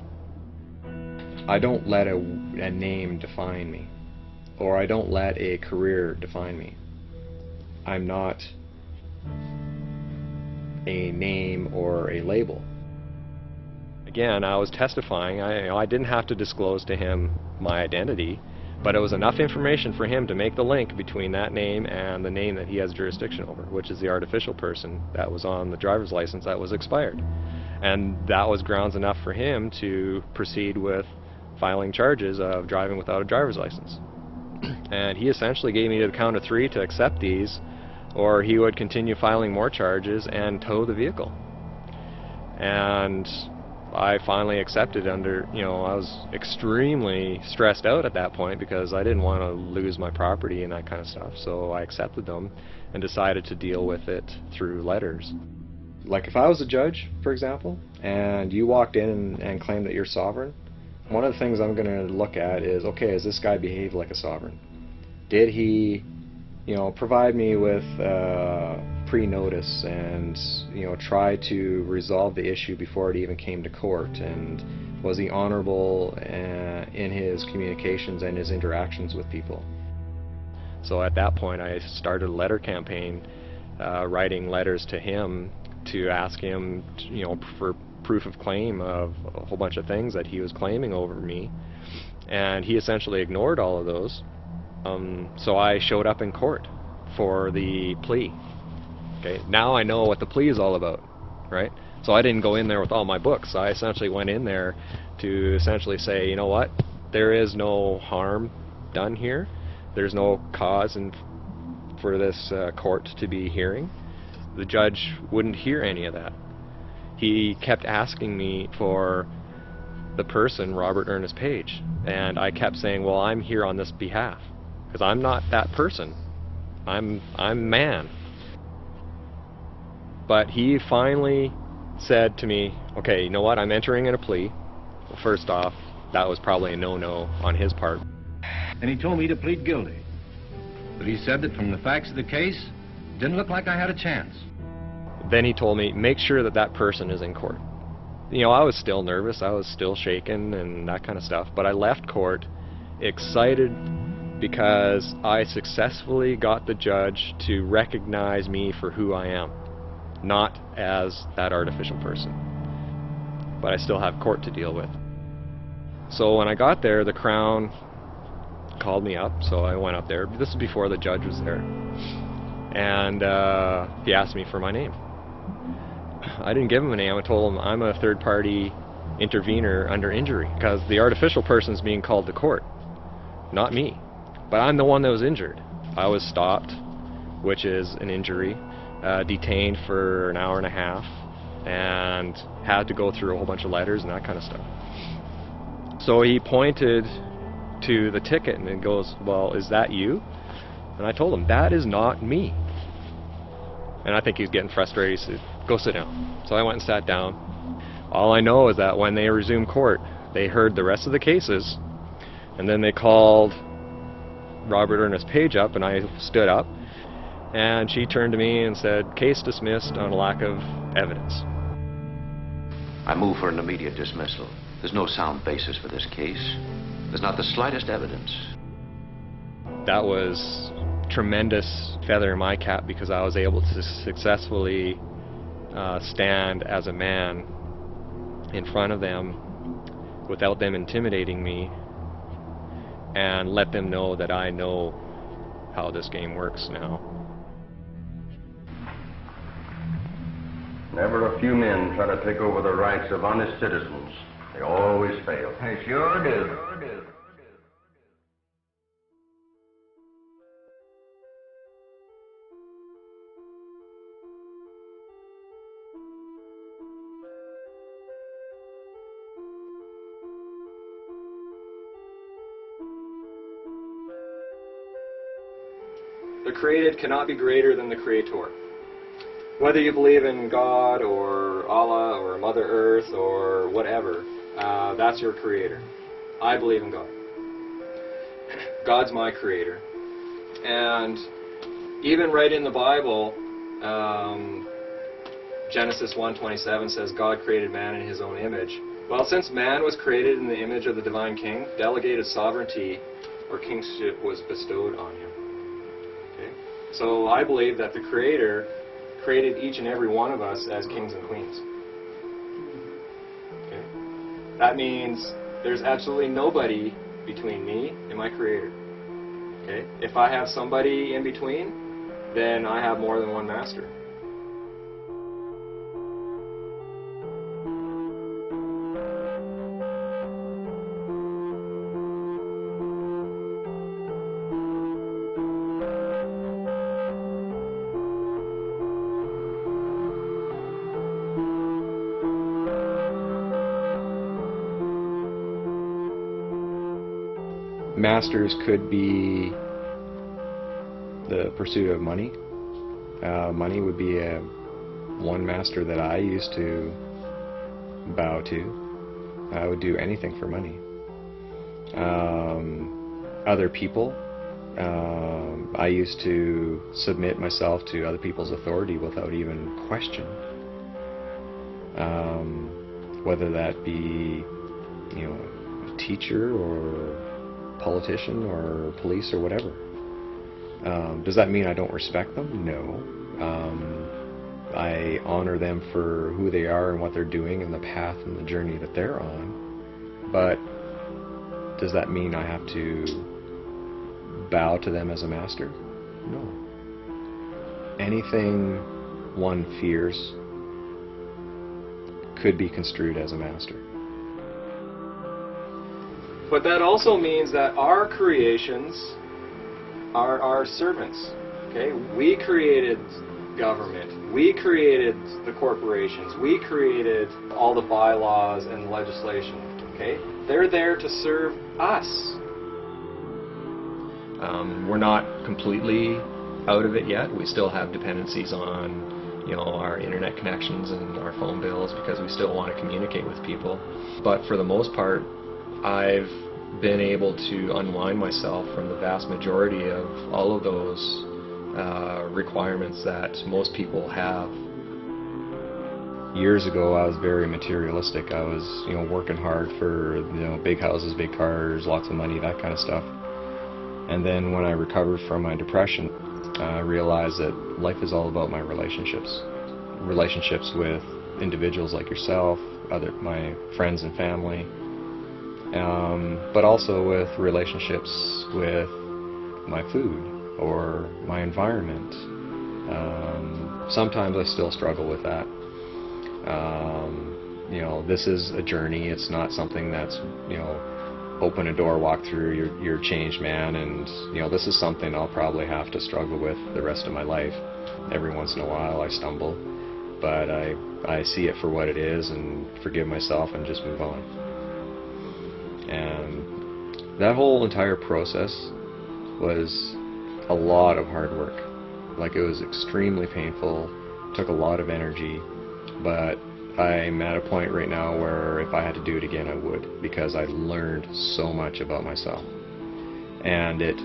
I don't let a name define me, or I don't let a career define me. I'm not a name or a label. again, I was testifying. I didn't have to disclose to him my identity, but it was enough information for him to make the link between that name and the name that he has jurisdiction over, which is the artificial person that was on the driver's license that was expired. And that was grounds enough for him to proceed with filing charges of driving without a driver's license. And he essentially gave me the count of 3 to accept these, or he would continue filing more charges and tow the vehicle. And I finally accepted under, I was extremely stressed out at that point because I didn't want to lose my property and that kind of stuff. So I accepted them and decided to deal with it through letters. Like if I was a judge, for example, and you walked in and claimed that you're sovereign, one of the things I'm going to look at is, okay, has this guy behaved like a sovereign? Did he, provide me with pre-notice and, try to resolve the issue before it even came to court? And was he honorable in his communications and his interactions with people? So at that point I started a letter campaign, writing letters to him to ask him, for proof of claim of a whole bunch of things that he was claiming over me, and he essentially ignored all of those. So I showed up in court for the plea. Okay, now I know what the plea is all about, right? So I didn't go in there with all my books. I essentially went in there to essentially say, you know what, there is no harm done here. There's no cause for this court to be hearing. The judge wouldn't hear any of that. He kept asking me for the person, Robert Ernest Page, and I kept saying, well, I'm here on this behalf, because I'm not that person. I'm man. But he finally said to me, okay, you know what, I'm entering in a plea. Well, first off, that was probably a no-no on his part. And he told me to plead guilty. But he said that from the facts of the case, it didn't look like I had a chance. Then he told me, make sure that that person is in court. I was still nervous, I was still shaken and that kind of stuff, but I left court excited because I successfully got the judge to recognize me for who I am, not as that artificial person. But I still have court to deal with. So when I got there, the Crown called me up, so I went up there. This is before the judge was there. And he asked me for my name. I didn't give him a name. I told him I'm a third-party intervener under injury because the artificial person's being called to court, not me. But I'm the one that was injured. I was stopped, which is an injury, detained for an hour and a half, and had to go through a whole bunch of letters and that kind of stuff. So he pointed to the ticket and goes, well, is that you? And I told him, that is not me. And I think he was getting frustrated. He said, go sit down. So I went and sat down. All I know is that when they resumed court, they heard the rest of the cases, and then they called Robert Ernest Page up, and I stood up, and she turned to me and said, case dismissed on a lack of evidence. I move for an immediate dismissal. There's no sound basis for this case. There's not the slightest evidence. That was tremendous feather in my cap because I was able to successfully stand as a man in front of them without them intimidating me and let them know that I know how this game works now. Never a few men try to take over the rights of honest citizens. They always fail. They sure do. The created cannot be greater than the creator. Whether you believe in God or Allah or Mother Earth or whatever, that's your creator. I believe in God. God's my creator. And even right in the Bible, Genesis 1:27 says God created man in his own image. Well, since man was created in the image of the divine king, delegated sovereignty or kingship was bestowed on him. Okay? So I believe that the creator created each and every one of us as kings and queens. Okay? That means there's absolutely nobody between me and my Creator. Okay? If I have somebody in between, then I have more than one master. Masters could be the pursuit of money. Money would be one master that I used to bow to. I would do anything for money. Other people, I used to submit myself to other people's authority without even question. Whether that be, a teacher or politician or police or whatever. Does that mean I don't respect them? No. I honor them for who they are and what they're doing and the path and the journey that they're on. But does that mean I have to bow to them as a master? No. Anything one fears could be construed as a master. But that also means that our creations are our servants. Okay? We created government. We created the corporations. We created all the bylaws and legislation. Okay? They're there to serve us. We're not completely out of it yet. We still have dependencies on our internet connections and our phone bills because we still want to communicate with people. But for the most part, I've been able to unwind myself from the vast majority of all of those requirements that most people have. Years ago, I was very materialistic. I was, working hard for, big houses, big cars, lots of money, that kind of stuff. And then when I recovered from my depression, I realized that life is all about my relationships. Relationships with individuals like yourself, my friends and family, but also with relationships with my food or my environment. Sometimes I still struggle with that. This is a journey. It's not something that's, open a door, walk through, you're a changed man, and this is something I'll probably have to struggle with the rest of my life. Every once in a while I stumble, but I see it for what it is and forgive myself and just move on. And that whole entire process was a lot of hard work. Like, it was extremely painful, took a lot of energy, but I'm at a point right now where if I had to do it again, I would, because I learned so much about myself. And it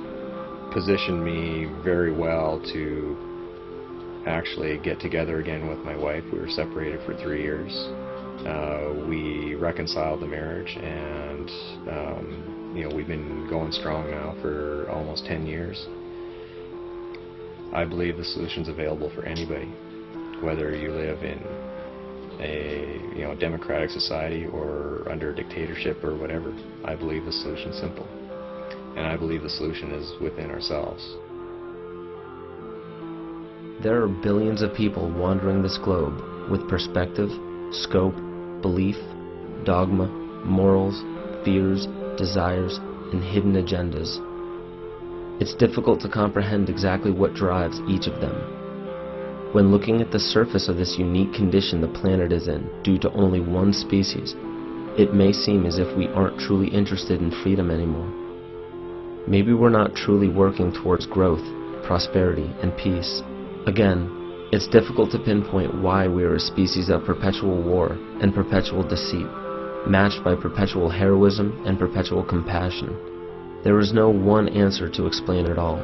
positioned me very well to actually get together again with my wife. We were separated for 3 years. We reconciled the marriage, and we've been going strong now for almost 10 years. I believe the solution's available for anybody, whether you live in a democratic society or under a dictatorship or whatever. I believe the solution's simple, and I believe the solution is within ourselves. There are billions of people wandering this globe with perspective, scope, belief, dogma, morals, fears, desires, and hidden agendas. It's difficult to comprehend exactly what drives each of them. When looking at the surface of this unique condition the planet is in, due to only one species, it may seem as if we aren't truly interested in freedom anymore. Maybe we're not truly working towards growth, prosperity, and peace. Again, it's difficult to pinpoint why we are a species of perpetual war and perpetual deceit, matched by perpetual heroism and perpetual compassion. There is no one answer to explain it all,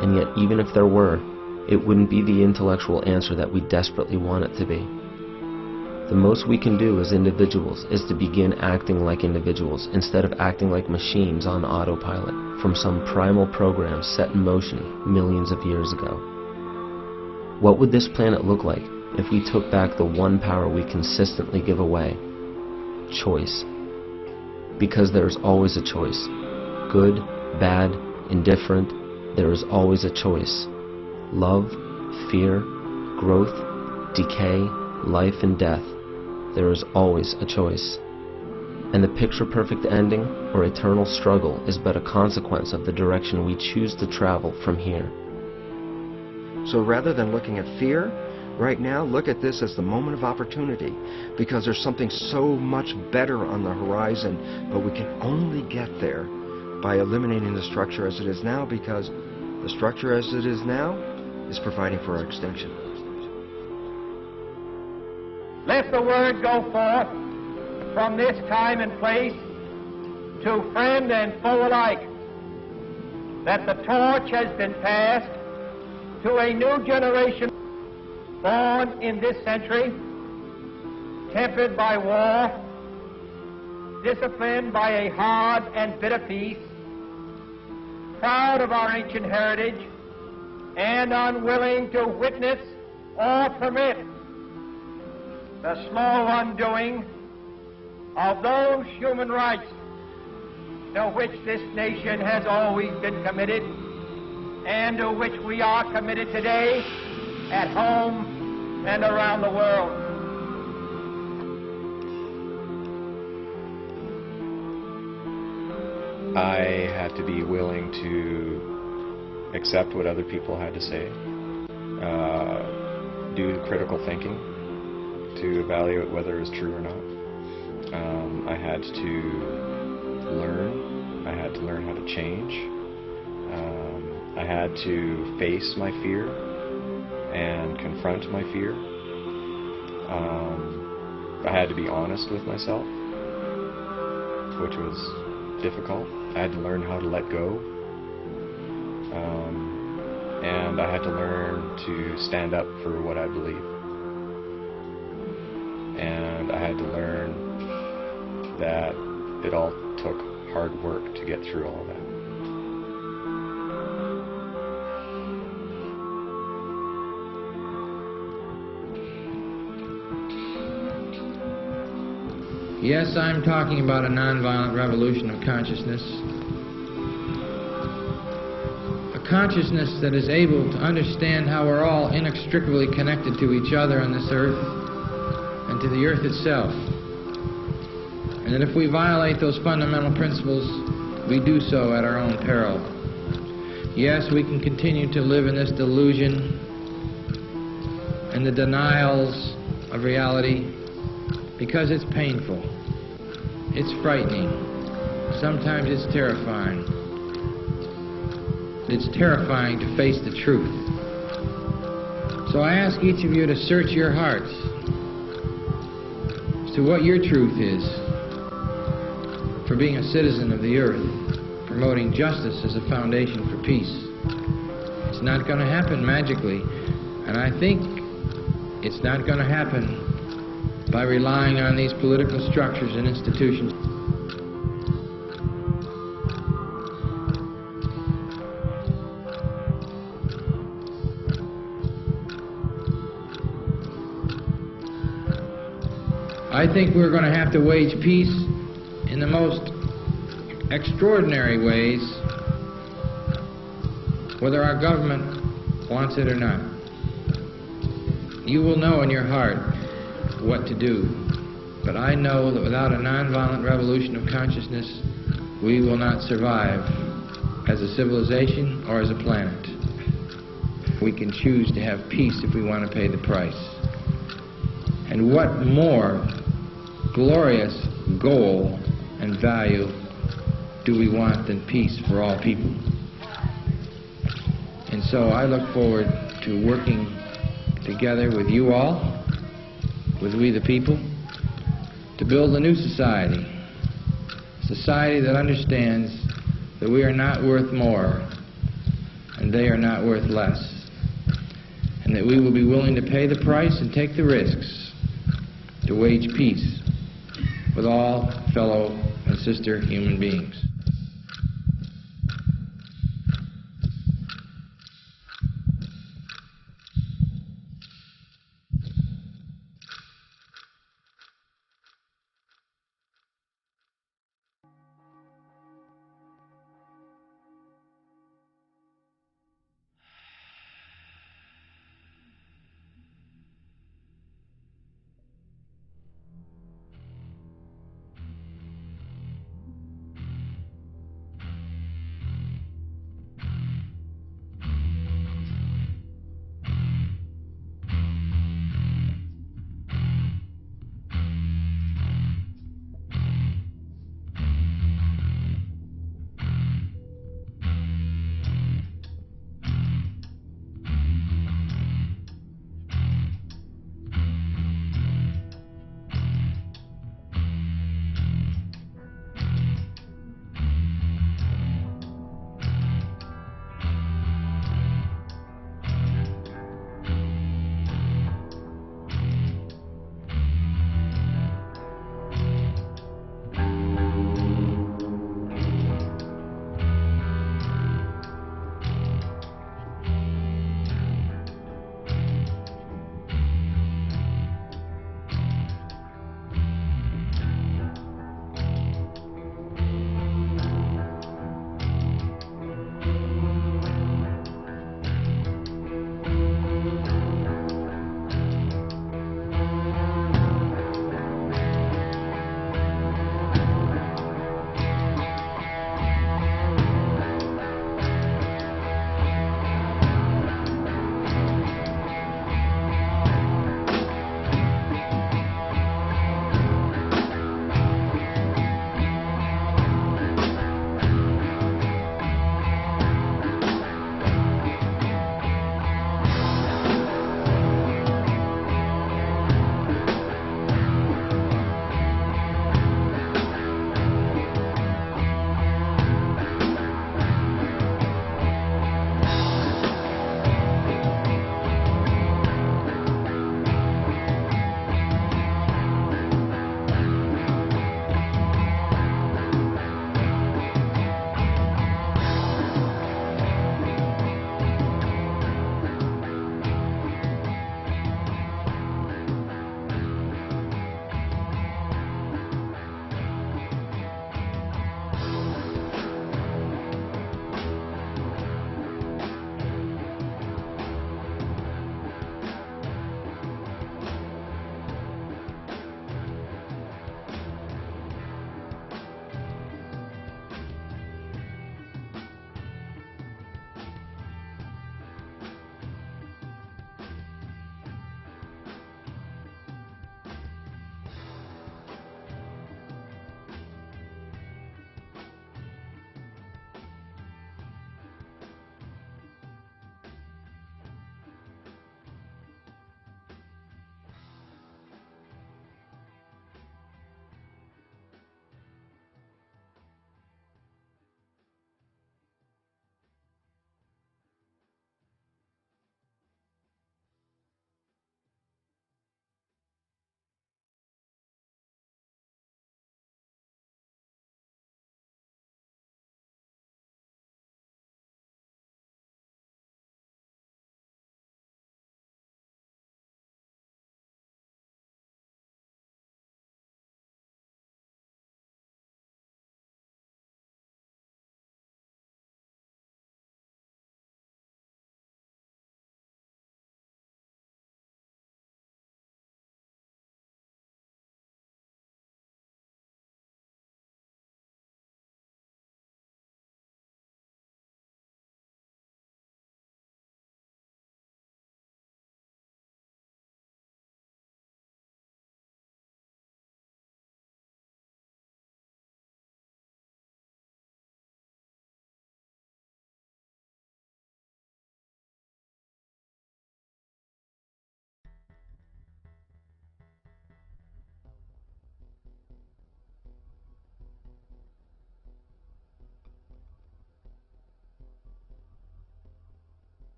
and yet even if there were, it wouldn't be the intellectual answer that we desperately want it to be. The most we can do as individuals is to begin acting like individuals instead of acting like machines on autopilot from some primal program set in motion millions of years ago. What would this planet look like if we took back the one power we consistently give away? Choice. Because there is always a choice. Good, bad, indifferent, there is always a choice. Love, fear, growth, decay, life and death, there is always a choice. And the picture-perfect ending or eternal struggle is but a consequence of the direction we choose to travel from here. So rather than looking at fear, right now, look at this as the moment of opportunity, because there's something so much better on the horizon, but we can only get there by eliminating the structure as it is now, because the structure as it is now is providing for our extinction. Let the word go forth from this time and place to friend and foe alike that the torch has been passed to a new generation born in this century, tempered by war, disciplined by a hard and bitter peace, proud of our ancient heritage, and unwilling to witness or permit the slow undoing of those human rights to which this nation has always been committed and to which we are committed today at home and around the world. I had to be willing to accept what other people had to say, do critical thinking to evaluate whether it was true or not. I had to learn. I had to learn how to change. I had to face my fear and confront my fear. I had to be honest with myself, which was difficult. I had to learn how to let go. And I had to learn to stand up for what I believe. And I had to learn that it all took hard work to get through all of that. Yes, I'm talking about a nonviolent revolution of consciousness. A consciousness that is able to understand how we're all inextricably connected to each other on this earth and to the earth itself. And that if we violate those fundamental principles, we do so at our own peril. Yes, we can continue to live in this delusion and the denials of reality because it's painful. It's frightening. Sometimes it's terrifying. It's terrifying to face the truth. So I ask each of you to search your hearts as to what your truth is for being a citizen of the earth, promoting justice as a foundation for peace. It's not going to happen magically, and I think it's not going to happen by relying on these political structures and institutions. I think we're going to have to wage peace in the most extraordinary ways, whether our government wants it or not. You will know in your heart what to do, but I know that without a nonviolent revolution of consciousness, we will not survive as a civilization or as a planet. We can choose to have peace if we want to pay the price. And what more glorious goal and value do we want than peace for all people? And so I look forward to working together with you all, with we the people, to build a new society. A society that understands that we are not worth more and they are not worth less, and that we will be willing to pay the price and take the risks to wage peace with all fellow and sister human beings.